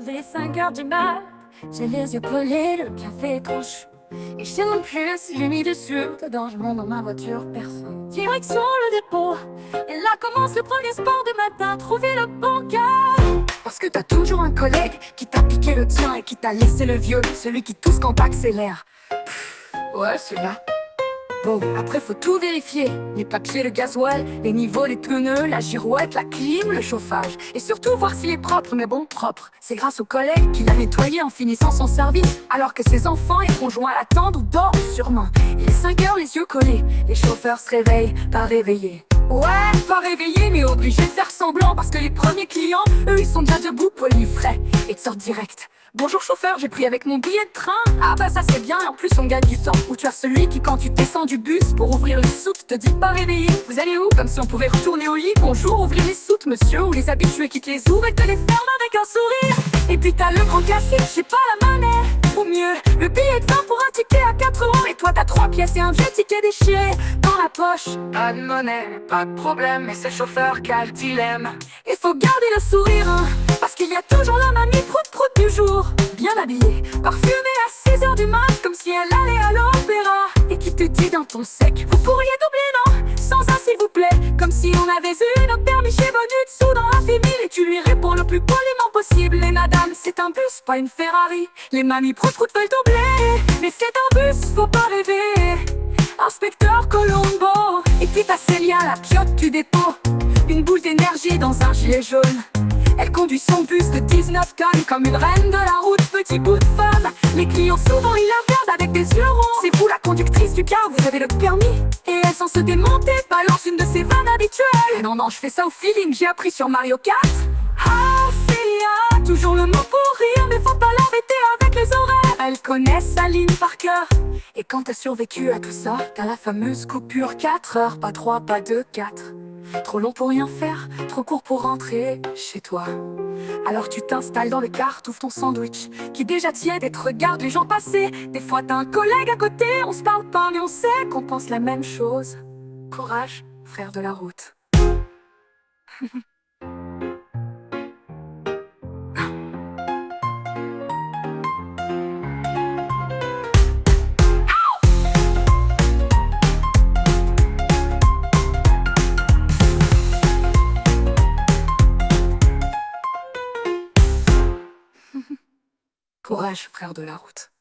Il est 5 heures du mat, j'ai les yeux collés, le café est trop chaud. Et je sais même plus si j'ai mis dessus. Dedans, je monte dans ma voiture, personne. Direction le dépôt. Et là commence le premier sport du matin, trouver le bon gars. Parce que t'as toujours un collègue qui t'a piqué le tien et qui t'a laissé le vieux, celui qui tousse quand t'accélères. Ouais, celui-là. Bon, après faut tout vérifier, les papiers, le gasoil, les niveaux, les pneus, la girouette, la clim, le chauffage. Et surtout voir s'il est propre, mais bon, propre. C'est grâce au collègue qu'il a nettoyé en finissant son service, alors que ses enfants et conjoints l'attendent ou dorment sûrement. Il est 5 heures, les yeux collés, les chauffeurs se réveillent, pas réveillés. Ouais, pas réveillés, mais obligés de faire semblant, parce que les premiers clients, eux, ils sont déjà debout, polis frais, et te sortent direct. Bonjour chauffeur, j'ai pris avec mon billet de train. Ah bah ça c'est bien, et en plus on gagne du temps. Ou tu as celui qui quand tu descends du bus pour ouvrir le soute te dit pas réveillé. Vous allez où? Comme si on pouvait retourner au lit. Bonjour, ouvrez les soutes monsieur. Ou les habitués qui te les ouvrent et te les ferment avec un sourire. Et puis t'as le grand classique, j'ai pas la monnaie. Ou mieux, le billet de 20 pour un ticket à 4 euros. Et toi t'as 3 pièces et un vieux ticket déchiré dans la poche. Pas de monnaie, pas de problème, mais c'est le chauffeur qui a le dilemme. Il faut garder le sourire, hein, parce qu'il y a toujours la mamie prout-prout du jour. Bien habillée, parfumée à 6 heures du mat, comme si elle allait à l'opéra. Et qui te dit dans ton sec, vous pourriez doubler, non? Sans un s'il vous plaît, comme si on avait eu notre permis chez Bonut dans la famille. Et tu lui réponds le plus poliment possible. Et madame, c'est un bus, pas une Ferrari. Les mamies prout-prout veulent doubler, mais c'est un bus, faut pas rêver. Inspecteur Colombo, et puis t'as Célia, la piote du dépôt. Une boule d'énergie dans un gilet jaune. Elle conduit son bus de 19 tonnes comme une reine de la route, petit bout de femme. Les clients souvent ils la regardent avec des yeux ronds. C'est vous la conductrice du car, vous avez le permis. Et elle sans se démonter balance une de ses vannes habituelles. Non non, je fais ça au feeling, j'ai appris sur Mario Kart. Ah Célia, toujours le mot pour rire, mais faut pas l'embêter avec les horaires. Elle connaît sa ligne par cœur. Et quand t'as survécu à tout ça, t'as la fameuse coupure 4 heures, pas 3, pas 2, 4. Trop long pour rien faire, trop court pour rentrer chez toi. Alors tu t'installes dans le car, t'ouvres ton sandwich qui déjà tiède et te regarde les gens passer. Des fois t'as un collègue à côté, on se parle pas mais on sait qu'on pense la même chose. Courage, frère de la route. Courage, frère de la route.